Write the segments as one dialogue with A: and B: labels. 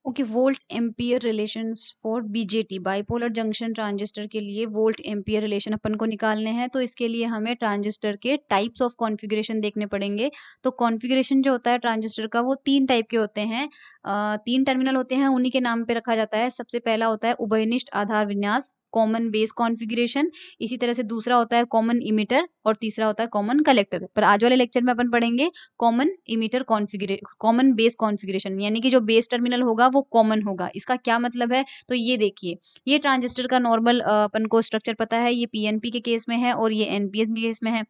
A: Okay, volt ampere relations for BJT bipolar junction transistor के लिए volt ampere relation अपन को निकालने हैं। तो इसके लिए हमें ट्रांजिस्टर के टाइप्स ऑफ कॉन्फ़िगरेशन देखने पड़ेंगे। तो कॉन्फ़िगरेशन जो होता है ट्रांजिस्टर का वो 3 टाइप के होते हैं। 3 टर्मिनल होते हैं, उन्हीं के नाम पे रखा जाता है। सबसे पहला होता है उभयनिष्ठ आधार विन्यास, कॉमन बेस कॉन्फ़िगरेशन। इसी तरह से दूसरा होता है कॉमन इमिटर और तीसरा होता है कॉमन कलेक्टर। पर आज वाले लेक्चर में अपन पढ़ेंगे कॉमन बेस कॉन्फ़िगरेशन, यानी कि जो बेस टर्मिनल होगा वो कॉमन होगा। इसका क्या मतलब है? तो ये देखिए, ये ट्रांजिस्टर का नॉर्मल अपन को स्ट्रक्चर पता है, ये पीएनपी के केस में है और ये एनपीएन के केस में है।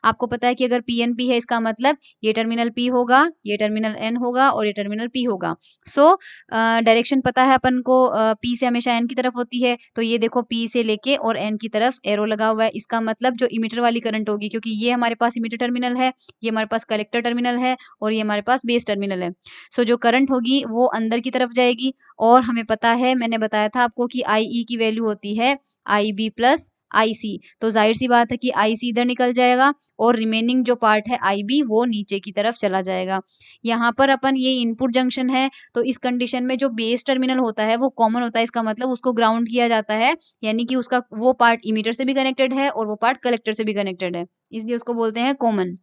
A: आपको पता है कि अगर पीएनपी है इसका मतलब ये टर्मिनल पी होगा, ये टर्मिनल एन होगा और ये टर्मिनल पी होगा। सो डायरेक्शन पता है अपन को, पी से हमेशा एन की तरफ होती है। तो ये देखो, पी से लेके और एन की तरफ एरो लगा हुआ है। इसका मतलब जो इमिटर वाली करंट होगी, क्योंकि ये हमारे पास इमिटर टर्मिनल है, ये हमारे पास कलेक्टर टर्मिनल है और ये हमारे पास बेस टर्मिनल है। सो जो करंट होगी वो अंदर की तरफ जाएगी और हमें पता है, मैंने बताया था आपको कि आई ई की वैल्यू होती है आई बी प्लस आई सी। तो जाहिर सी बात है कि आई सी इधर निकल जाएगा और रिमेनिंग जो पार्ट है आई बी वो नीचे की तरफ चला जाएगा। यहाँ पर अपन ये इनपुट जंक्शन है, तो इस कंडीशन में जो बेस टर्मिनल होता है वो कॉमन होता है। इसका मतलब उसको ग्राउंड किया जाता है, यानी कि उसका वो पार्ट इमीटर से भी कनेक्टेड है और वो पार्ट कलेक्टर से भी कनेक्टेड है, इसलिए उसको बोलते हैं कॉमन।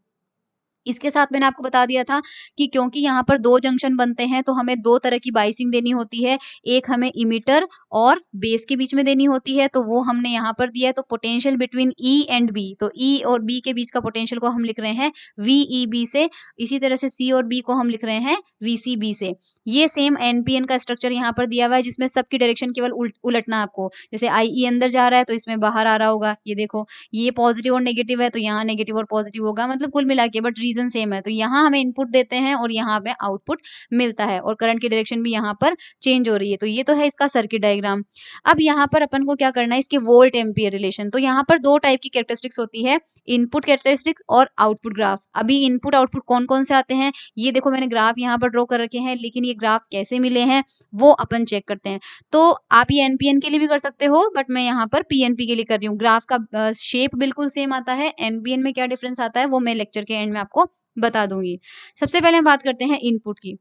A: इसके साथ मैंने आपको बता दिया था कि क्योंकि यहाँ पर 2 जंक्शन बनते हैं तो हमें 2 तरह की बाइसिंग देनी होती है। एक हमें इमिटर और बेस के बीच में देनी होती है, तो वो हमने यहाँ पर दिया है। तो potential between E and B, तो ई और बी के बीच का पोटेंशियल को हम लिख रहे हैं वीईबी से। इसी तरह से सी और बी को हम लिख रहे हैं वीसीबी से। ये सेम एनपीएन का स्ट्रक्चर यहाँ पर दिया हुआ है, जिसमें सबकी डायरेक्शन केवल उलटना है आपको। जैसे आईई अंदर जा रहा है तो इसमें बाहर आ रहा होगा, ये देखो। ये पॉजिटिव और नेगेटिव है तो यहाँ नेगेटिव और पॉजिटिव होगा, मतलब कुल मिला के, बट रीजन सेम है। तो यहाँ हमें इनपुट देते हैं और यहाँ पे आउटपुट मिलता है और करंट की डायरेक्शन भी यहाँ पर चेंज हो रही है। तो ये तो है इसका सर्किट डायग्राम। अब यहाँ पर अपन को क्या करना है, इसके वोल्ट एम्पियर रिलेशन। तो यहाँ पर 2 टाइप की कैरेक्टरिस्टिक्स होती है, इनपुट कैरेक्टरिस्टिक्स और आउटपुट ग्राफ। अभी इनपुट आउटपुट कौन कौन से आते हैं, ये देखो मैंने ग्राफ यहाँ पर ड्रॉ कर रखे हैं, लेकिन ये ग्राफ कैसे मिले हैं वो अपन चेक करते हैं। तो आप ये एनपीएन के लिए भी कर सकते हो, बट मैं यहाँ पर पीएनपी के लिए कर रही हूँ। ग्राफ का शेप बिल्कुल सेम आता है, एनपीएन में क्या डिफरेंस आता है वो मैं लेक्चर के एंड में आपको बता दूंगी। सबसे पहले हम बात करते हैं इनपुट की।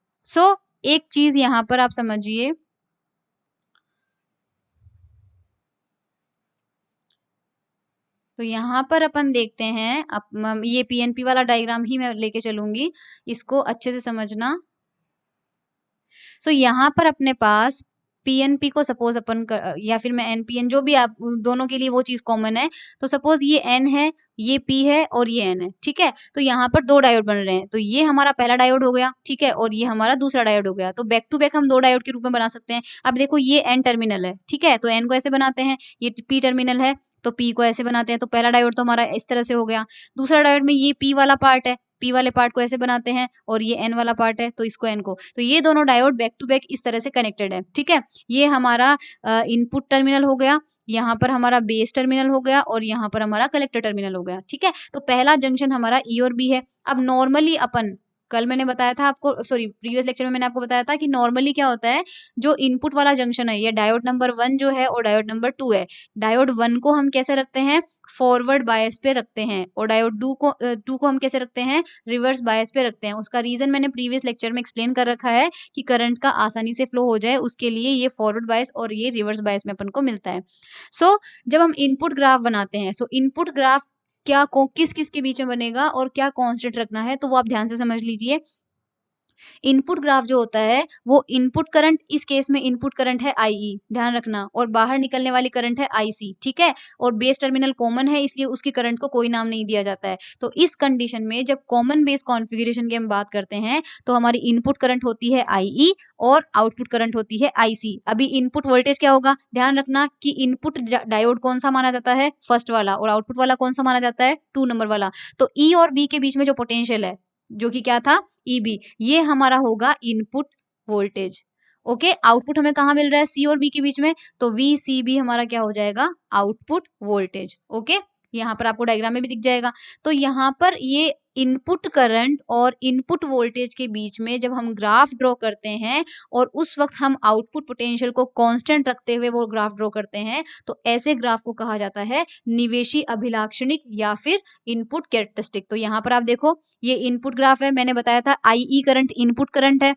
A: एक चीज यहाँ पर आप समझिए, तो यहाँ पर अपन देखते हैं, ये पीएनपी वाला डायग्राम ही मैं लेके चलूंगी, इसको अच्छे से समझना। यहाँ पर अपने पास पीएनपी को सपोज या फिर मैं एनपीएन, जो भी आप दोनों के लिए वो चीज कॉमन है। तो सपोज ये एन है, ये पी है और ये एन है, ठीक है। तो यहाँ पर 2 डायोड बन रहे हैं, तो ये हमारा पहला डायोड हो गया, ठीक है, और ये हमारा दूसरा डायोड हो गया। तो बैक टू बैक हम 2 डायोड के रूप में बना सकते हैं। अब देखो ये एन टर्मिनल है, ठीक है, तो एन को ऐसे बनाते हैं। ये पी टर्मिनल है तो पी को ऐसे बनाते हैं। तो पहला डायोड तो हमारा इस तरह से हो गया। दूसरा डायोड में ये पी वाला पार्ट है, पी वाले पार्ट को ऐसे बनाते हैं और ये एन वाला पार्ट है तो इसको एन को, तो ये दोनों डायोड बैक टू बैक इस तरह से कनेक्टेड है, ठीक है। ये हमारा इनपुट टर्मिनल हो गया, यहाँ पर हमारा बेस टर्मिनल हो गया और यहाँ पर हमारा कलेक्टर टर्मिनल हो गया, ठीक है। तो पहला जंक्शन हमारा ई और बी है। अब नॉर्मली अपन, कल मैंने बताया था आपको, सॉरी प्रीवियस लेक्चर में मैंने आपको बताया था कि नॉर्मली क्या होता है, जो इनपुट वाला जंक्शन है, ये डायोड नंबर 1 जो है और डायोड नंबर 2 है। डायोड 1 को हम कैसे रखते हैं, फॉरवर्ड बायस पे रखते हैं, और डायोड 2 को हम कैसे रखते हैं, रिवर्स बायस पे रखते हैं। उसका रीजन मैंने प्रीवियस लेक्चर में एक्सप्लेन कर रखा है कि करंट का आसानी से फ्लो हो जाए, उसके लिए ये फॉरवर्ड बायस और ये रिवर्स बायस में अपन को मिलता है। जब हम इनपुट ग्राफ बनाते हैं, इनपुट ग्राफ किस किस के बीच में बनेगा और क्या कांस्टेंट रखना है, तो वो आप ध्यान से समझ लीजिए। इनपुट ग्राफ जो होता है वो इनपुट करंट, इस केस में इनपुट करंट है आईई, ध्यान रखना, और बाहर निकलने वाली करंट है आईसी, ठीक है। और बेस टर्मिनल कॉमन है, इसलिए उसकी करंट को कोई नाम नहीं दिया जाता है। तो इस कंडीशन में जब कॉमन बेस कॉन्फ़िगरेशन की हम बात करते हैं तो हमारी इनपुट करंट होती है आईई और आउटपुट करंट होती है आईसी। अभी इनपुट वोल्टेज क्या होगा, ध्यान रखना कि इनपुट डायोड कौन सा माना जाता है, फर्स्ट वाला, और आउटपुट वाला कौन सा माना जाता है, 2 नंबर वाला। तो ई और बी के बीच में जो पोटेंशियल है, जो कि क्या था, ईबी, ये हमारा होगा इनपुट वोल्टेज। ओके, आउटपुट हमें कहाँ मिल रहा है, सी और बी के बीच में, तो वी सी बी हमारा क्या हो जाएगा, आउटपुट वोल्टेज। ओके, यहाँ पर आपको डायग्राम में भी दिख जाएगा। तो यहाँ पर ये इनपुट करंट और इनपुट वोल्टेज के बीच में जब हम ग्राफ ड्रॉ करते हैं और उस वक्त हम आउटपुट पोटेंशियल को कांस्टेंट रखते हुए वो ग्राफ ड्रॉ करते हैं, तो ऐसे ग्राफ को कहा जाता है निवेशी अभिलाक्षणिक या फिर इनपुट कैरेक्टरिस्टिक। तो यहाँ पर आप देखो, ये इनपुट ग्राफ है, मैंने बताया था आईई करंट इनपुट करंट है,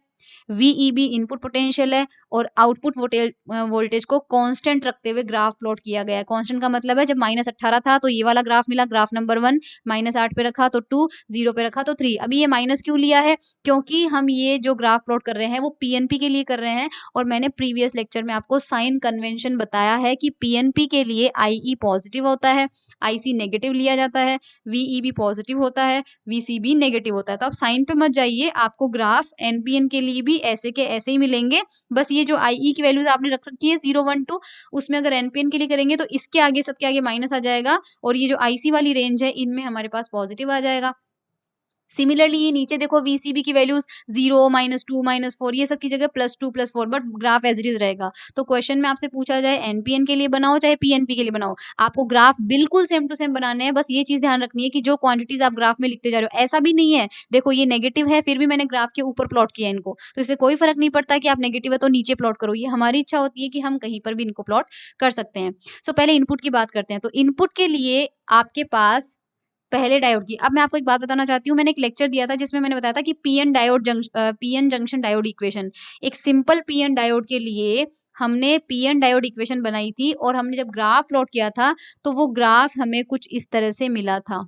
A: VEB इनपुट पोटेंशियल है और आउटपुट वोल्टेज को कांस्टेंट रखते हुए ग्राफ प्लॉट किया गया है। कांस्टेंट का मतलब है जब -18 था तो ये वाला ग्राफ मिला, ग्राफ नंबर 1, -8 पे रखा तो 2, 0 पे रखा तो 3। अभी ये माइनस क्यों लिया है? क्योंकि हम ये जो ग्राफ प्लॉट कर रहे हैं वो पीएनपी के लिए कर रहे हैं, और मैंने प्रीवियस लेक्चर में आपको साइन कन्वेंशन बताया है कि पीएनपी के लिए आईई पॉजिटिव होता है, आईसी नेगेटिव लिया जाता है, वीईबी पॉजिटिव होता है, वीसीबी नेगेटिव होता है। तो आप साइन पे मत जाइए, आपको ग्राफ एनपीएन के लिए भी ऐसे के ऐसे ही मिलेंगे। बस ये जो आईई की वैल्यूज आपने रख रखी है 0, 1, 2, उसमें अगर एनपीएन के लिए करेंगे तो इसके आगे सबके आगे माइनस आ जाएगा, और ये जो आईसी वाली रेंज है इनमें हमारे पास पॉजिटिव आ जाएगा। सिमिलरली ये नीचे देखो वीसीबी की वैल्यूज 0, -2, -4 ये सब की जगह +2, +4, but graph as it is रहेगा। तो क्वेश्चन में आपसे पूछा जाए एनपीएन के लिए बनाओ चाहे पीएनपी के लिए बनाओ, आपको ग्राफ बिल्कुल सेम टू सेम बनाने हैं। बस ये चीज ध्यान रखनी है कि जो क्वांटिटीज आप ग्राफ में लिखते जा रहे हो, ऐसा भी नहीं है देखो ये नेगेटिव है फिर भी मैंने ग्राफ के ऊपर प्लॉट किया इनको, तो इससे कोई फर्क नहीं पड़ता कि आप नेगेटिव है तो नीचे प्लॉट करो। ये हमारी इच्छा होती है कि हम कहीं पर भी इनको प्लॉट कर सकते हैं। सो पहले इनपुट की बात करते हैं। तो इनपुट के लिए आपके पास पहले डायोड की, अब मैं आपको एक बात बताना चाहती हूँ, मैंने एक लेक्चर दिया था जिसमें मैंने बताया था कि पीएन जंक्शन डायोड इक्वेशन, एक सिंपल पीएन डायोड के लिए हमने पीएन डायोड इक्वेशन बनाई थी, और हमने जब ग्राफ प्लॉट किया था तो वो ग्राफ हमें कुछ इस तरह से मिला था।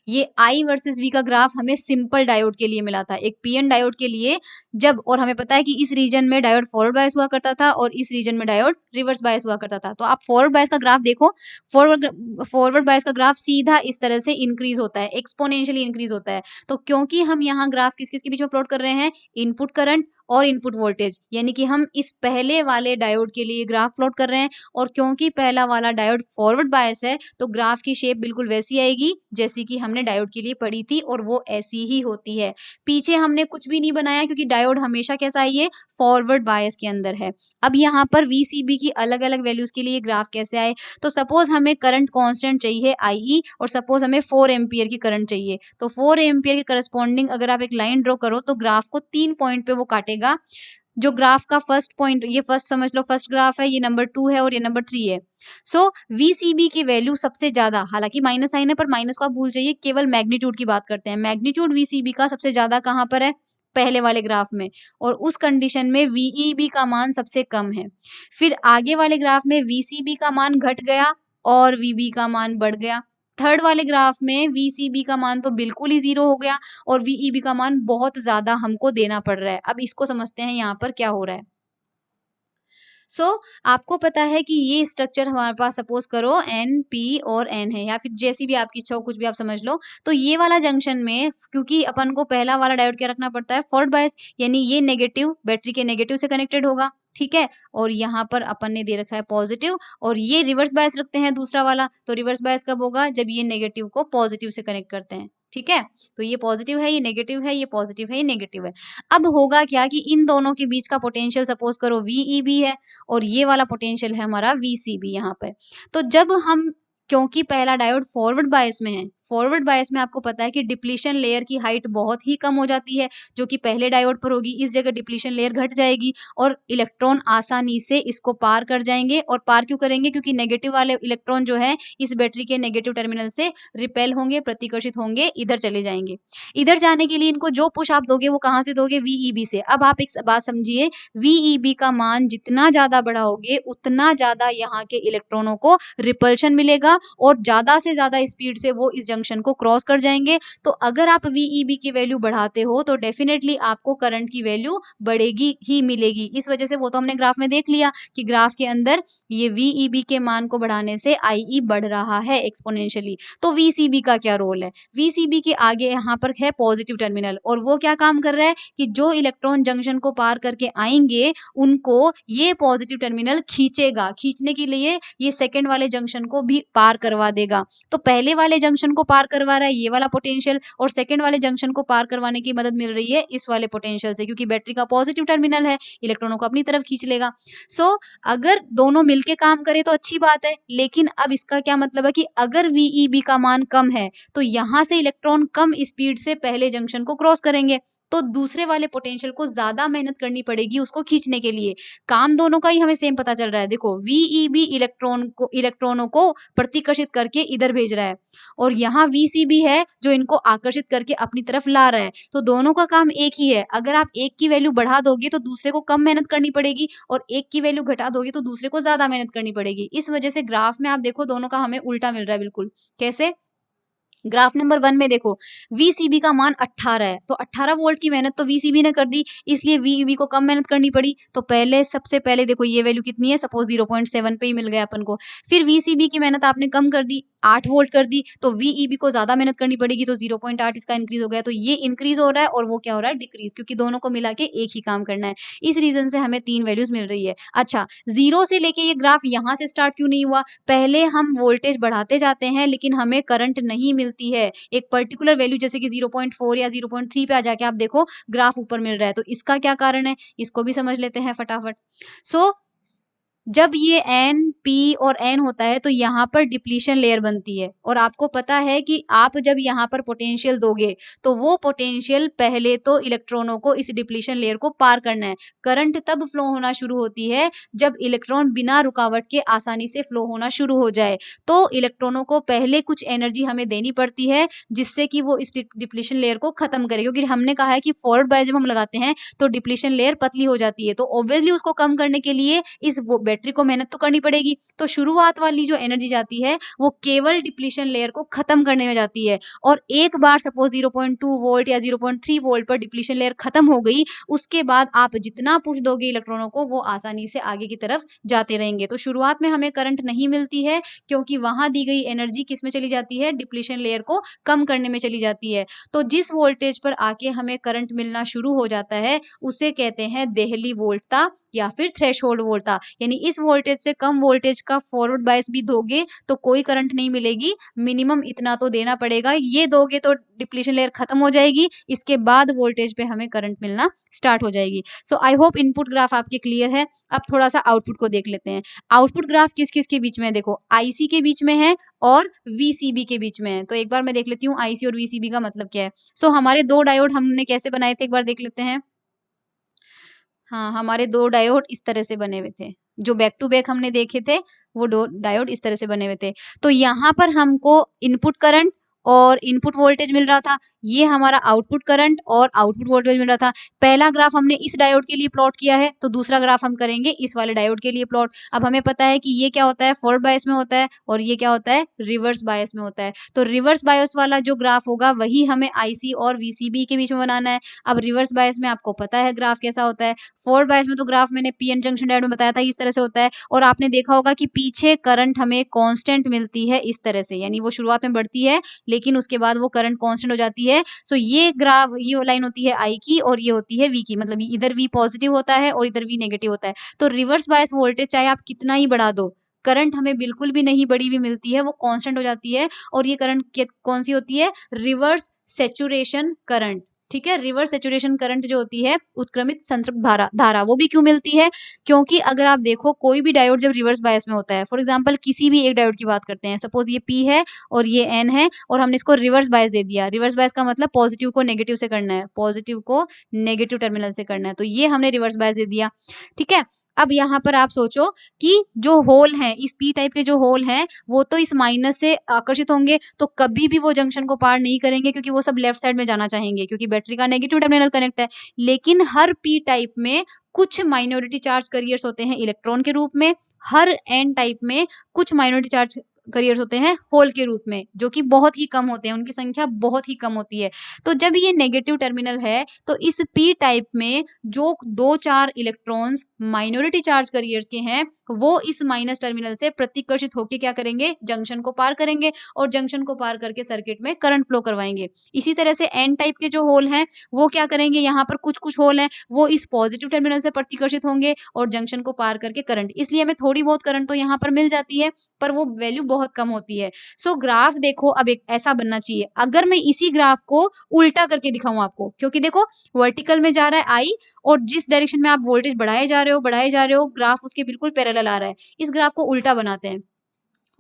A: ये I वर्सेस V का ग्राफ हमें सिंपल डायोड के लिए मिला था, एक पीएन डायोड के लिए। जब, और हमें पता है कि इस रीजन में डायोड फॉरवर्ड बायस हुआ करता था और इस रीजन में डायोड रिवर्स बायस हुआ करता था। तो आप फॉरवर्ड बायस का ग्राफ देखो, फॉरवर्ड बायस का ग्राफ सीधा इस तरह से इंक्रीज होता है, एक्सपोनेंशियली इंक्रीज होता है। तो क्योंकि हम यहाँ ग्राफ किस किस के बीच में प्लॉट कर रहे हैं, इनपुट करंट और इनपुट वोल्टेज, यानी कि हम इस पहले वाले डायोड के लिए ग्राफ प्लॉट कर रहे हैं, और क्योंकि पहला वाला डायोड फॉरवर्ड बायस है तो ग्राफ की शेप बिल्कुल वैसी आएगी जैसी कि हमने डायोड के लिए पढ़ी थी, और वो ऐसी ही होती है। पीछे हमने कुछ भी नहीं बनाया क्योंकि डायोड हमेशा कैसा है, ये फॉरवर्ड बायस के अंदर है। अब यहाँ पर वीसीबी की अलग अलग वैल्यूज के लिए ग्राफ कैसे आए, तो सपोज हमें करंट कांस्टेंट चाहिए आई, और सपोज हमें 4 एम्पियर की करंट चाहिए, तो 4 एम्पियर के करस्पॉन्डिंग अगर आप एक लाइन ड्रॉ करो तो ग्राफ को 3 पॉइंट पे वो काटेगा। जो ग्राफ का फर्स्ट पॉइंट, ये फर्स्ट समझ लो, फर्स्ट ग्राफ है, ये नंबर 2 है और ये नंबर 3 है। सो वीसीबी की वैल्यू सबसे ज्यादा, हालांकि माइनस साइन है पर माइनस को आप भूल जाइए, केवल मैग्नीट्यूड की बात करते हैं। मैग्नीट्यूड वीसीबी का सबसे ज्यादा कहाँ पर है, पहले वाले ग्राफ में, और उस कंडीशन में वीईबी का मान सबसे कम है। फिर आगे वाले ग्राफ में वीसीबी का मान घट गया और वीबी का मान बढ़ गया। थर्ड वाले ग्राफ में वीसीबी का मान तो बिल्कुल ही 0 हो गया और वीईबी का मान बहुत ज्यादा हमको देना पड़ रहा है। अब इसको समझते हैं यहाँ पर क्या हो रहा है। आपको पता है कि ये स्ट्रक्चर हमारे पास सपोज करो एन, पी और एन है, या फिर जैसी भी आपकी इच्छा हो, कुछ भी आप समझ लो। तो ये वाला जंक्शन में क्योंकि अपन को पहला वाला डायोड क्या रखना पड़ता है, फॉरवर्ड बायस, यानी ये नेगेटिव बैटरी के नेगेटिव से कनेक्टेड होगा, ठीक है। और यहाँ पर अपन ने दे रखा है पॉजिटिव, और ये रिवर्स बायस रखते हैं दूसरा वाला, तो रिवर्स बायस कब होगा, जब ये नेगेटिव को पॉजिटिव से कनेक्ट करते हैं, ठीक है। तो ये पॉजिटिव है, ये नेगेटिव है, ये पॉजिटिव है, ये नेगेटिव है। अब होगा क्या कि इन दोनों के बीच का पोटेंशियल सपोज करो वीईबी है, और ये वाला पोटेंशियल है हमारा वीसीबी यहाँ पर। तो जब हम, क्योंकि पहला डायोड फॉरवर्ड बायस में है, फॉरवर्ड बायस में आपको पता है कि डिप्लीशन लेयर की हाइट बहुत ही कम हो जाती है, जो कि पहले डायोड पर होगी, इस जगह डिप्लीशन लेयर घट जाएगी और इलेक्ट्रॉन आसानी से इसको पार कर जाएंगे। और पार क्यों करेंगे, क्योंकि नेगेटिव वाले इलेक्ट्रॉन जो है इस बैटरी के नेगेटिव टर्मिनल से रिपेल होंगे, प्रतिकर्षित होंगे, इधर चले जाएंगे। इधर जाने के लिए इनको जो पुश आप दोगे वो कहाँ से दोगे, वीईबी से। अब आप एक बात समझिए, वीईबी का मान जितना ज्यादा बढ़ाओगे उतना ज्यादा यहाँ के इलेक्ट्रॉनों को रिपल्शन मिलेगा और ज्यादा से ज्यादा स्पीड से वो इस जंक्शन को क्रॉस कर जाएंगे। तो अगर आप वीईबी की वैल्यू बढ़ाते हो तो डेफिनेटली आपको करंट की वैल्यू बढ़ेगी ही मिलेगी। इस वजह से वो तो हमने ग्राफ में देख लिया कि ग्राफ के अंदर ये वीईबी के मान को बढ़ाने से आईई बढ़ रहा है एक्सपोनेंशियली। तो वीसीबी का क्या रोल है, वीसीबी के आगे यहाँ पर है पॉजिटिव टर्मिनल, और वो क्या काम कर रहा है कि जो इलेक्ट्रॉन जंक्शन को पार करके आएंगे उनको ये पॉजिटिव टर्मिनल खींचेगा, खींचने के लिए ये सेकंड वाले जंक्शन को भी पार करवा देगा। तो पहले वाले जंक्शन को पार करवा रहा है ये वाला पोटेंशियल, और सेकंड वाले जंक्शन को पार करवाने की मदद मिल रही है इस वाले पोटेंशियल से, क्योंकि बैटरी का पॉजिटिव टर्मिनल है, इलेक्ट्रॉनों को अपनी तरफ खींच लेगा। अगर दोनों मिलके काम करे तो अच्छी बात है, लेकिन अब इसका क्या मतलब है कि अगर वीईबी का मान कम है तो यहाँ से इलेक्ट्रॉन कम स्पीड से पहले जंक्शन को क्रॉस करेंगे, तो दूसरे वाले पोटेंशियल को ज़्यादा मेहनत करनी पड़ेगी उसको खींचने के लिए। काम दोनों का ही हमें सेम पता चल रहा है। देखो वीईबी इलेक्ट्रॉनों को प्रतिकर्षित करके इधर भेज रहा है और यहाँ वीसीबी है जो इनको आकर्षित करके अपनी तरफ ला रहा है। तो दोनों का काम एक ही है। अगर आप एक की वैल्यू बढ़ा दोगे तो दूसरे को कम मेहनत करनी पड़ेगी और एक की वैल्यू घटा दोगे तो दूसरे को ज़्यादा मेहनत करनी पड़ेगी। इस वजह से ग्राफ में आप देखो दोनों का हमें उल्टा मिल रहा है बिल्कुल। कैसे? ग्राफ नंबर 1 में देखो वीसीबी का मान 18 है तो 18 वोल्ट की मेहनत तो वीसीबी ने कर दी इसलिए वीईबी को कम मेहनत करनी पड़ी। तो सबसे पहले देखो ये वैल्यू कितनी है, सपोज 0.7 पे ही मिल गया अपन को। फिर वीसीबी की मेहनत आपने कम कर दी, 8 वोल्ट कर दी, तो वीईबी को ज्यादा मेहनत करनी पड़ेगी तो 0.8 इसका इंक्रीज हो गया। तो ये इंक्रीज हो रहा है और वो क्या हो रहा है, डिक्रीज, क्योंकि दोनों को मिला के एक ही काम करना है। इस रीजन से हमें 3 वैल्यूज मिल रही है। अच्छा, जीरो से लेके ये ग्राफ यहाँ से स्टार्ट क्यों नहीं हुआ? पहले हम वोल्टेज बढ़ाते जाते हैं लेकिन हमें करंट नहीं मिलती है। एक पर्टिकुलर वैल्यू जैसे कि 0.4 या 0.3 पे आ जाके आप देखो ग्राफ ऊपर मिल रहा है। तो इसका क्या कारण है, इसको भी समझ लेते हैं फटाफट। सो जब ये एन पी और एन होता है तो यहाँ पर डिप्लीशन लेयर बनती है और आपको पता है कि आप जब यहाँ पर पोटेंशियल दोगे तो वो पोटेंशियल पहले तो इलेक्ट्रॉनों को इस डिप्लीशन लेयर को पार करना है। करंट तब फ्लो होना शुरू होती है जब इलेक्ट्रॉन बिना रुकावट के आसानी से फ्लो होना शुरू हो जाए। तो इलेक्ट्रॉनों को पहले कुछ एनर्जी हमें देनी पड़ती है जिससे कि वो इस डिप्लीशन लेयर को खत्म करे, क्योंकि हमने कहा है कि फॉरवर्ड बायस जब हम लगाते हैं तो डिप्लीशन लेयर पतली हो जाती है। तो ऑब्वियसली उसको कम करने के लिए इस बैटरी को मेहनत तो करनी पड़ेगी। तो शुरुआत वाली जो एनर्जी जाती है वो केवल डिप्लीशन लेयर को खत्म करने में जाती है और एक बार सपोज 0.2 वोल्ट या 0.3 वोल्ट पर डिप्लीशन लेयर खत्म हो गई, उसके बाद आप जितना पुश दोगे इलेक्ट्रॉनों को वो आसानी से आगे की तरफ जाते रहेंगे। तो शुरुआत में हमें करंट नहीं मिलती है क्योंकि वहां दी गई एनर्जी किस में चली जाती है, डिप्लीशन लेयर को कम करने में चली जाती है। तो जिस वोल्टेज पर आके हमें करंट मिलना शुरू हो जाता है उसे कहते हैं देहली वोल्टता या फिर थ्रेशोल्ड वोल्टता। यानी इस वोल्टेज से कम वोल्टेज का फॉरवर्ड बायस भी दोगे तो कोई करंट नहीं मिलेगी, मिनिमम इतना तो देना पड़ेगा। ये दोगे तो डिप्लीशन लेयर खत्म हो जाएगी, इसके बाद वोल्टेज पे हमें करंट मिलना स्टार्ट हो जाएगी। सो आई होप इनपुट ग्राफ आपके क्लियर है। अब थोड़ा सा आउटपुट को देख लेते हैं। आउटपुट ग्राफ किस किस के बीच में है, देखो आईसी के बीच में है और वीसीबी के बीच में है। तो एक बार मैं देख लेती हूँ आईसी और वीसीबी का मतलब क्या है। सो हमारे दो डायोड हमने कैसे बनाए थे एक बार देख लेते हैं। हाँ, हमारे 2 डायोड इस तरह से बने हुए थे। जो बैक टू बैक हमने देखे थे, वो 2 डायोड इस तरह से बने हुए थे। तो यहाँ पर हमको इनपुट करंट और इनपुट वोल्टेज मिल रहा था। ये हमारा आउटपुट करंट और आउटपुट वोल्टेज मिल रहा था। पहला ग्राफ हमने इस डायोड के लिए प्लॉट किया है, तो दूसरा ग्राफ हम करेंगे इस वाले डायोड के लिए प्लॉट। अब हमें पता है कि ये क्या होता है, फॉरवर्ड बायस में होता है और ये क्या होता है, रिवर्स बायस में होता है। तो रिवर्स बायस वाला जो ग्राफ होगा वही हमें आईसी और वीसीबी के बीच में बनाना है। अब रिवर्स बायस में आपको पता है ग्राफ कैसा होता है। फॉरवर्ड बायस में तो ग्राफ मैंने पीएन जंक्शन डायोड में बताया था इस तरह से होता है और आपने देखा होगा कि पीछे करंट हमें कांस्टेंट मिलती है इस तरह से, यानी वो शुरुआत में बढ़ती है लेकिन उसके बाद वो करंट कांस्टेंट हो जाती है। सो ये ग्राफ, ये लाइन होती है आई की और ये होती है वी की, मतलब इधर वी पॉजिटिव होता है और इधर वी नेगेटिव होता है। तो रिवर्स बायस वोल्टेज चाहे आप कितना ही बढ़ा दो, करंट हमें बिल्कुल भी नहीं बढ़ी हुई मिलती है, वो कांस्टेंट हो जाती है। और ये करंट कौन सी होती है, रिवर्स सैचुरेशन करंट। ठीक है, रिवर्स सैचुरेशन करंट जो होती है उत्क्रमित संतृप्त धारा वो भी क्यों मिलती है, क्योंकि अगर आप देखो कोई भी डायोड जब रिवर्स बायस में होता है, फॉर एग्जांपल किसी भी एक डायोड की बात करते हैं, सपोज ये पी है और ये एन है और हमने इसको रिवर्स बायस दे दिया। रिवर्स बायस का मतलब पॉजिटिव को नेगेटिव से करना है, पॉजिटिव को नेगेटिव टर्मिनल से करना है, तो ये हमने रिवर्स बायस दे दिया। ठीक है, अब यहाँ पर आप सोचो कि जो होल हैं, इस पी टाइप के जो होल हैं वो तो इस माइनस से आकर्षित होंगे, तो कभी भी वो जंक्शन को पार नहीं करेंगे क्योंकि वो सब लेफ्ट साइड में जाना चाहेंगे क्योंकि बैटरी का नेगेटिव टर्मिनल कनेक्ट है। लेकिन हर पी टाइप में कुछ माइनॉरिटी चार्ज कैरियर्स होते हैं इलेक्ट्रॉन के रूप में, हर एन टाइप में कुछ माइनॉरिटी चार्ज कैरियर्स होते हैं होल के रूप में, जो कि बहुत ही कम होते हैं, उनकी संख्या बहुत ही कम होती है। तो जब ये नेगेटिव टर्मिनल है तो इस पी टाइप में जो 2-4 इलेक्ट्रॉन्स माइनॉरिटी चार्ज कैरियर्स के हैं वो इस माइनस टर्मिनल से प्रतिकर्षित होकर क्या करेंगे, जंक्शन को पार करेंगे और जंक्शन को पार करके सर्किट में करंट फ्लो करवाएंगे। इसी तरह से एन टाइप के जो होल हैं वो क्या करेंगे, यहाँ पर कुछ कुछ होल हैं वो इस पॉजिटिव टर्मिनल से प्रतिकर्षित होंगे और जंक्शन को पार करके करंट, इसलिए हमें थोड़ी बहुत करंट तो यहाँ पर मिल जाती है पर वो वैल्यू बहुत कम होती है। सो ग्राफ देखो अब एक ऐसा बनना चाहिए, अगर मैं इसी ग्राफ को उल्टा करके दिखाऊं आपको, क्योंकि देखो वर्टिकल में जा रहा है आई और जिस डायरेक्शन में आप वोल्टेज बढ़ाए जा रहे हो ग्राफ उसके बिल्कुल पैरेलल आ रहा है। इस ग्राफ को उल्टा बनाते हैं।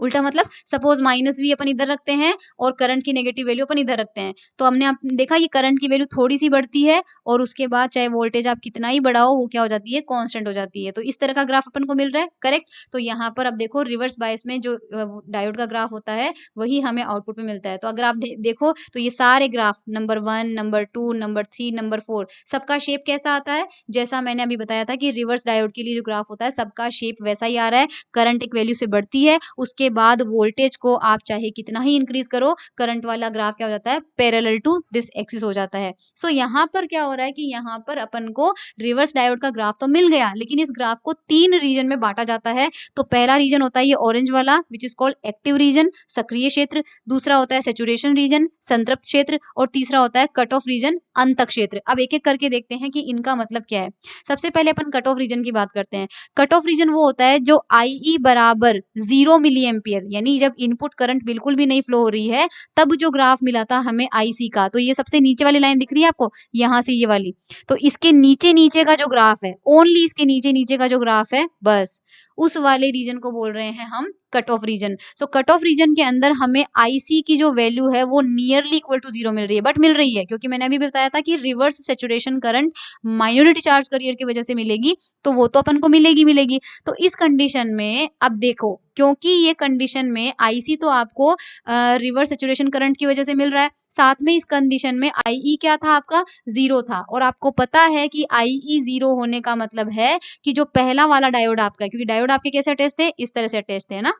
A: उल्टा मतलब सपोज माइनस भी अपन इधर रखते हैं और करंट की नेगेटिव वैल्यू अपन इधर रखते हैं, तो हमने आप देखा ये करंट की वैल्यू थोड़ी सी बढ़ती है और उसके बाद चाहे वोल्टेज आप कितना ही बढ़ाओ वो क्या हो जाती है, कांस्टेंट हो जाती है। तो इस तरह का ग्राफ अपन को मिल रहा है, करेक्ट। तो यहाँ पर अब देखो रिवर्स बायस में जो डायोड का ग्राफ होता है वही हमें आउटपुट में मिलता है। तो अगर आप देखो तो ये सारे graph number 1, number 2, number 3, number 4 सबका शेप कैसा आता है, जैसा मैंने अभी बताया था कि रिवर्स डायोड के लिए जो ग्राफ होता है सबका शेप वैसा ही आ रहा है। करंट एक वैल्यू से बढ़ती है, उसके बाद वोल्टेज को आप चाहे कितना ही इंक्रीज करो, करंट वाला ग्राफ क्या हो जाता है, पैरेलल टू दिस एक्सिस हो जाता है। सो यहाँ पर क्या हो रहा है कि यहाँ पर अपन को रिवर्स डायोड का ग्राफ तो मिल गया, लेकिन इस ग्राफ को 3 रीजन में बांटा जाता है। तो पहला रीजन होता है ये ऑरेंज वाला which is called active region, सक्रिय क्षेत्र। दूसरा होता है सैचुरेशन रीजन, संतृप्त क्षेत्र। और तीसरा होता है कट ऑफ रीजन, अंतक क्षेत्र। अब एक एक करके देखते हैं कि इनका मतलब क्या है। सबसे पहले अपन कट ऑफ रीजन की बात करते हैं। कट ऑफ रीजन वो होता है जो IE बराबर 0 मिली एम्पियर, यानी जब इनपुट करंट बिल्कुल भी नहीं फ्लो हो रही है तब जो ग्राफ मिला था हमें IC का, तो ये सबसे नीचे वाली लाइन दिख रही है आपको, यहाँ से ये वाली, तो इसके नीचे नीचे का जो ग्राफ है, ओनली इसके नीचे नीचे का जो ग्राफ है बस उस वाले रीजन को बोल रहे हैं हम cut off reason. So cut off reason के अंदर हमें IC की जो वैल्यू है वो नियरली इक्वल टू 0 मिल रही है, बट मिल रही है क्योंकि मैंने अभी बताया था कि reverse saturation current minority charge carrier की वजह से मिलेगी, तो वो तो अपन को मिलेगी मिलेगी। तो इस कंडीशन में अब देखो, क्योंकि ये कंडीशन में IC तो आपको रिवर्स सैचुरेशन करंट की वजह से मिल रहा है, साथ में इस कंडीशन में IE क्या था आपका, 0 था। और आपको पता है कि IE 0 होने का मतलब है कि जो पहला वाला डायोड आपका है, क्योंकि डायोड आपके कैसे अटैच थे, इस तरह से अटैच थे ना,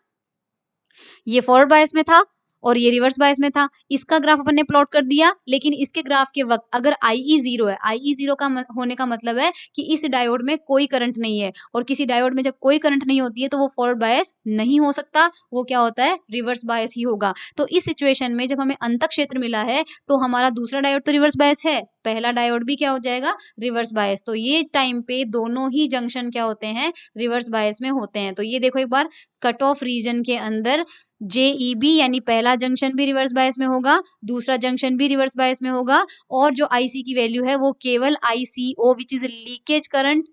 A: ये फॉरवर्ड बायस में था और ये रिवर्स बायस में था। इसका ग्राफ अपन ने प्लॉट कर दिया, लेकिन इसके ग्राफ के वक्त अगर IE 0 है, IE 0 का होने का मतलब है कि इस डायोड में कोई करंट नहीं है, और किसी डायोड में जब कोई करंट नहीं होती है तो वो फॉरवर्ड बायस नहीं हो सकता, वो क्या होता है, रिवर्स बायस ही होगा। तो इस सिचुएशन में जब हमें अंतक क्षेत्र मिला है तो हमारा दूसरा डायोड तो रिवर्स बायस है, पहला डायोड भी क्या हो जाएगा, रिवर्स बायस। तो ये टाइम पे दोनों ही जंक्शन क्या होते हैं, रिवर्स बायस में होते हैं। तो ये देखो एक बार, कट ऑफ रीजन के अंदर JEB यानी पहला जंक्शन भी रिवर्स बायस में होगा, दूसरा जंक्शन भी रिवर्स बायस में होगा, और जो IC की वैल्यू है वो केवल ICO which is leakage current,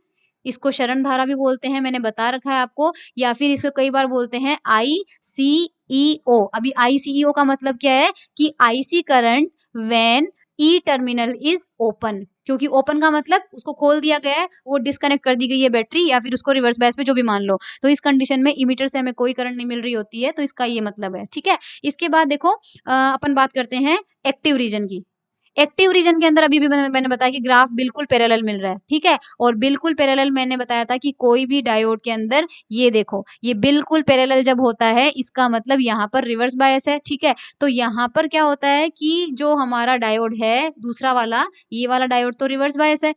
A: इसको शरण धारा भी बोलते हैं, मैंने बता रखा है आपको, या फिर इसको कई बार बोलते हैं ICEO। अभी ICEO का मतलब क्या है कि IC current when E terminal is open, क्योंकि ओपन का मतलब उसको खोल दिया गया है, वो डिस्कनेक्ट कर दी गई है बैटरी, या फिर उसको रिवर्स बायस पे जो भी मान लो। तो इस कंडीशन में इमीटर से हमें कोई करंट नहीं मिल रही होती है, तो इसका ये मतलब है, ठीक है। इसके बाद देखो अपन बात करते हैं एक्टिव रीजन की। एक्टिव रीजन के अंदर अभी भी मैंने बताया कि ग्राफ बिल्कुल पैरेलल मिल रहा है, ठीक है। और बिल्कुल पैरेलल मैंने बताया था कि कोई भी डायोड के अंदर ये देखो, ये बिल्कुल पैरेलल जब होता है इसका मतलब यहाँ पर रिवर्स बायस है, ठीक है। तो यहाँ पर क्या होता है कि जो हमारा डायोड है दूसरा वाला, ये वाला डायोड तो रिवर्स बायस है।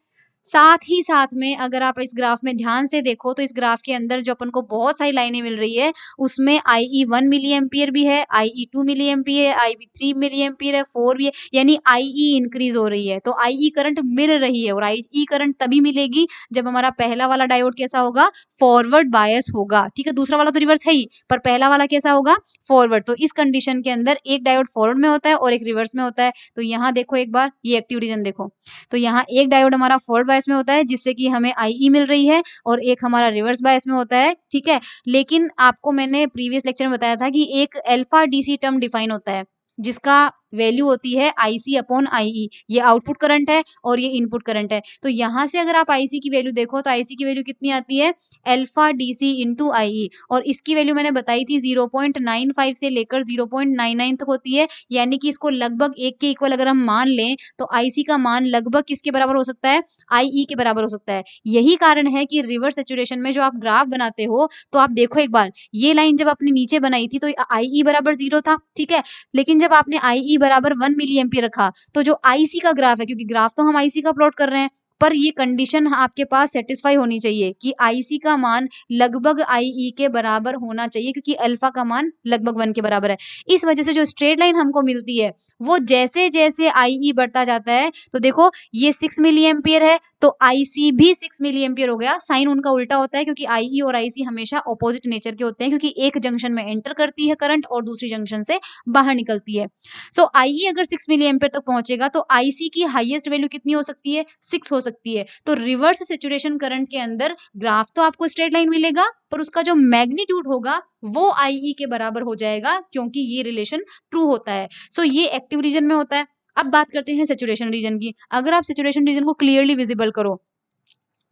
A: साथ ही साथ में अगर आप इस ग्राफ में ध्यान से देखो तो इस ग्राफ के अंदर जो अपन को बहुत सारी लाइनें मिल रही है उसमें IE 1 मिली एम्पियर भी है, IE 2 मिली एम्पियर है, IB 3 मिली एम्पियर है, 4 भी है, यानी IE इंक्रीज हो रही है। तो IE करंट मिल रही है, और IE करंट तभी मिलेगी जब हमारा पहला वाला डायोड कैसा होगा, फॉरवर्ड बायस होगा, ठीक है। दूसरा वाला तो रिवर्स है ही, पर पहला वाला कैसा होगा, फॉरवर्ड। तो इस कंडीशन के अंदर एक डायोड फॉरवर्ड में होता है और एक रिवर्स में होता है। तो यहाँ देखो एक बार, ये एक्टिव रीजन देखो, तो यहाँ एक डायोड हमारा फॉरवर्ड बायस में होता है जिससे कि हमें IE मिल रही है, और एक हमारा रिवर्स बायस में होता है, ठीक है। लेकिन आपको मैंने प्रीवियस लेक्चर में बताया था कि एक अल्फा DC टर्म डिफाइन होता है जिसका वैल्यू होती है IC अपॉन IE, ये आउटपुट करंट है और ये इनपुट करंट है। तो यहाँ से अगर आप IC की वैल्यू देखो तो IC की वैल्यू कितनी आती है, अल्फा DC इंटू IE, और इसकी वैल्यू मैंने बताई थी 0.95 से लेकर 0.99 तक होती है, यानी कि इसको लगभग 1 के इक्वल अगर हम मान लें तो IC का मान लगभग किसके बराबर हो सकता है, IE के बराबर हो सकता है। यही कारण है कि रिवर्स सैचुरेशन में जो आप ग्राफ बनाते हो तो आप देखो एक बार, ये लाइन जब आपने नीचे बनाई थी तो IE बराबर 0 था, ठीक है। लेकिन जब आपने IE बराबर 1 मिली एम्पियर रखा तो जो IC का ग्राफ है, क्योंकि ग्राफ तो हम IC का प्लॉट कर रहे हैं, पर ये कंडीशन आपके पास सेटिस्फाई होनी चाहिए कि IC का मान लगभग IE के बराबर होना चाहिए, क्योंकि अल्फा का मान लगभग 1 के बराबर है। इस वजह से जो स्ट्रेट लाइन हमको मिलती है वो जैसे जैसे IE बढ़ता जाता है, तो देखो ये 6 मिली एम्पियर है तो IC भी 6 मिली एम्पियर हो गया। साइन उनका उल्टा होता है क्योंकि IE और IC हमेशा ऑपोजिट नेचर के होते हैं, क्योंकि एक जंक्शन में एंटर करती है करंट और दूसरी जंक्शन से बाहर निकलती है। सो IE अगर 6 मिली एम्पियर तक पहुंचेगा तो IC की हाईएस्ट वैल्यू कितनी हो सकती है, 6 हो सकती है। तो रिवर्स सैचुरेशन करंट के अंदर ग्राफ तो आपको स्ट्रेट लाइन मिलेगा, पर उसका जो मैग्नीट्यूड होगा वो IE के बराबर हो जाएगा, क्योंकि ये रिलेशन ट्रू होता है। सो ये एक्टिव रीजन में होता है। अब बात करते हैं सैचुरेशन रीजन की। अगर आप सैचुरेशन रीजन को क्लियरली विजिबल करो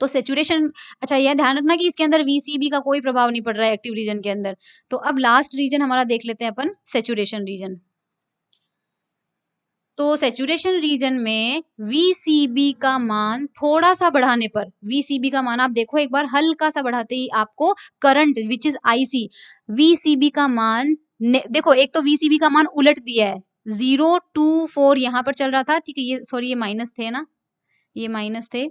A: तो सैचुरेशन, अच्छा यह ध्यान रखना कि इसके अंदर VCB का कोई प्रभाव नहीं पड़ रहा है एक्टिव रीजन के अंदर। तो अब लास्ट रीजन हमारा देख लेते हैं अपन, सैचुरेशन रीजन। तो सैचुरेशन रीजन में VCB का मान थोड़ा सा बढ़ाने पर, VCB का मान आप देखो एक बार, हल्का सा बढ़ाते ही आपको current which is IC, VCB का मान देखो, एक तो VCB का मान उलट दिया है, 024 यहाँ पर चल रहा था, ठीक है, ये सॉरी ये माइनस थे ना, ये माइनस थे।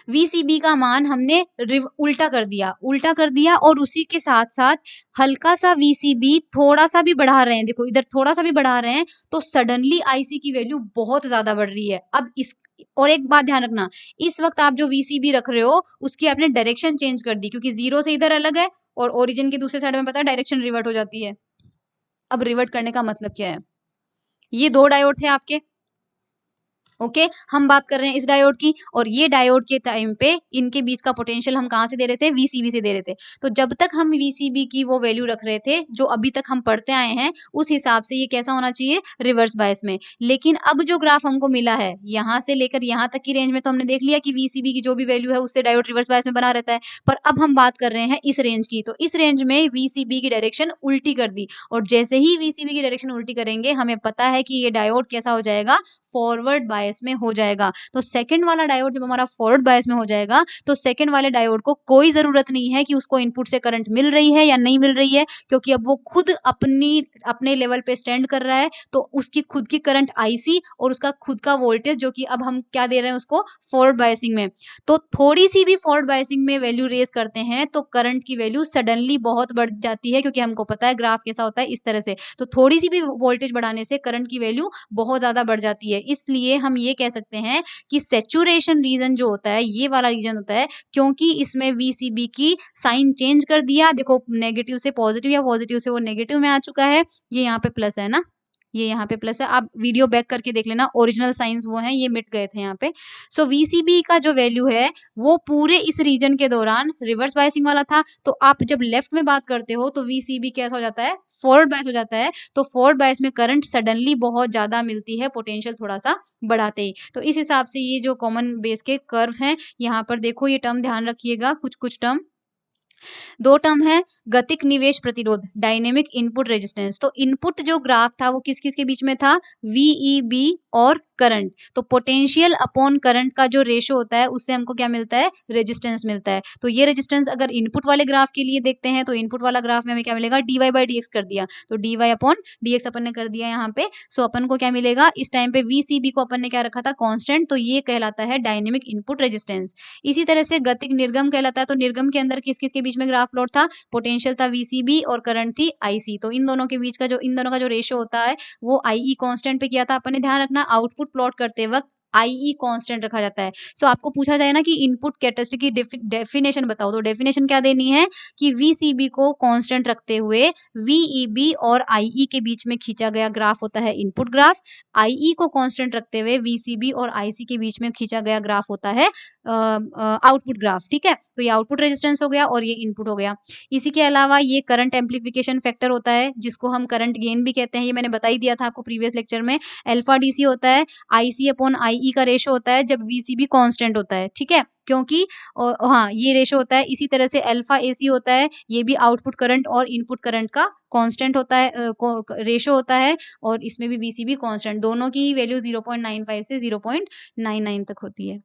A: VCB का मान हमने उल्टा कर दिया और उसी के साथ साथ हल्का सा VCB थोड़ा सा भी बढ़ा रहे हैं, देखो इधर थोड़ा सा भी बढ़ा रहे हैं तो सडनली IC की वैल्यू बहुत ज्यादा बढ़ रही है। अब इस, और एक बात ध्यान रखना, इस वक्त आप जो VCB रख रहे हो उसकी आपने डायरेक्शन चेंज कर दी, क्योंकि 0 से इधर अलग है और ओरिजिन के दूसरे साइड में पता है डायरेक्शन रिवर्ट हो जाती है। अब रिवर्ट करने का मतलब क्या है, ये दो डायोड थे आपके, ओके हम बात कर रहे हैं इस डायोड की, और ये डायोड के टाइम पे इनके बीच का पोटेंशियल हम कहाँ से दे रहे थे, VCB से दे रहे थे। तो जब तक हम VCB की वो वैल्यू रख रहे थे जो अभी तक हम पढ़ते आए हैं, उस हिसाब से ये कैसा होना चाहिए, रिवर्स बायस में। लेकिन अब जो ग्राफ हमको मिला है यहाँ से लेकर यहाँ तक की रेंज में, तो हमने देख लिया कि VCB की जो भी वैल्यू है उससे डायोड रिवर्स बायस में बना रहता है। पर अब हम बात कर रहे हैं इस रेंज की, तो इस रेंज में VCB की डायरेक्शन उल्टी कर दी, और जैसे ही VCB की डायरेक्शन उल्टी करेंगे हमें पता है कि ये डायोड कैसा हो जाएगा, फॉरवर्ड बायस में हो जाएगा। तो सेकंड वाला डायोड जब हमारा फॉरवर्ड बायस में हो जाएगा तो सेकंड वाले डायोड को कोई जरूरत नहीं है कि उसको इनपुट से करंट मिल रही है या नहीं मिल रही है, क्योंकि अब वो खुद अपने लेवल पे स्टैंड कर रहा है। तो उसकी खुद की करंट IC और उसका खुद का वोल्टेज, जो कि अब हम क्या दे रहे हैं उसको, फॉरवर्ड बायसिंग में। तो थोड़ी सी भी फॉरवर्ड बायसिंग में वैल्यू रेज करते हैं तो करंट की वैल्यू सडनली बहुत बढ़ जाती है, क्योंकि हमको पता है ग्राफ कैसा होता है, इस तरह से। तो थोड़ी सी भी वोल्टेज बढ़ाने से करंट की वैल्यू बहुत ज्यादा बढ़ जाती है। इसलिए हम ये कह सकते हैं कि सैचुरेशन रीजन जो होता है ये वाला रीजन होता है, क्योंकि इसमें VCB की साइन चेंज कर दिया, देखो नेगेटिव से पॉजिटिव या पॉजिटिव से वो नेगेटिव में आ चुका है, ये यहाँ पे प्लस है ना, ये यहाँ पे प्लस है, आप वीडियो बैक करके देख लेना, ओरिजिनल साइंस वो हैं, ये मिट गए थे यहाँ पे। सो VCB का जो वैल्यू है वो पूरे इस रीजन के दौरान रिवर्स बायसिंग वाला था। तो आप जब लेफ्ट में बात करते हो तो VCB कैसा हो जाता है, फॉरवर्ड बायस हो जाता है। तो फॉरवर्ड बायस में करंट सडनली बहुत ज्यादा मिलती है पोटेंशियल थोड़ा सा बढ़ाते ही। तो इस हिसाब से ये जो कॉमन बेस के कर्व हैं, यहाँ पर देखो ये टर्म ध्यान रखिएगा, कुछ टर्म, दो टर्म है, गतिक निवेश प्रतिरोध, डायनेमिक इनपुट रेजिस्टेंस। तो इनपुट जो ग्राफ था वो किस किस के बीच में था, VEB और करंट। तो पोटेंशियल अपॉन करंट का जो रेशो होता है उससे हमको क्या मिलता है, रेजिस्टेंस मिलता है। तो ये रेजिस्टेंस अगर इनपुट वाले ग्राफ के लिए देखते हैं तो इनपुट वाला ग्राफ में हमें क्या मिलेगा, dy/dx कर दिया, तो dy/dx अपन ने कर दिया यहाँ पे। सो अपन को क्या मिलेगा, इस टाइम पे VCB को अपन ने क्या रखा था, कांस्टेंट, तो ये कहलाता है डायनेमिक इनपुट रेजिस्टेंस। इसी तरह से गतिक निर्गम कहलाता है। तो निर्गम के अंदर किस किस के बीच में ग्राफ प्लॉट था, पोटेंशियल था VCB और करंट थी IC। तो इन दोनों के बीच का जो, इन दोनों का जो रेशो होता है वो IE कांस्टेंट पे किया था अपन ने। ध्यान रखना आउटपुट प्लॉट करते वक्त IE कांस्टेंट रखा जाता है। सो आपको पूछा जाए ना कि इनपुट कैरेक्टरिस्टिक की डेफिनेशन बताओ, तो डेफिनेशन क्या देनी है कि VCB को कांस्टेंट रखते हुए VEB और IE के बीच में खींचा गया ग्राफ होता है इनपुट ग्राफ, IE को कांस्टेंट रखते हुए VCB और IC के बीच में खींचा गया ग्राफ होता है आउटपुट ग्राफ, ठीक है। तो ये आउटपुट रेजिस्टेंस हो गया और ये इनपुट हो गया। इसी के अलावा ये करंट एम्पलीफिकेशन फैक्टर होता है, जिसको हम करंट गेन भी कहते हैं, ये मैंने बता ही दिया था आपको प्रीवियस लेक्चर में। अल्फा DC होता है, IC/IE का रेशो होता है जब VCB कांस्टेंट होता है, ठीक है, क्योंकि हाँ ये रेशो होता है। इसी तरह से अल्फा AC होता है, ये भी आउटपुट करंट और इनपुट करंट का कांस्टेंट होता है, रेशो होता है, और इसमें भी VCB कांस्टेंट, दोनों की ही वैल्यू 0.95 से 0.99 तक होती है।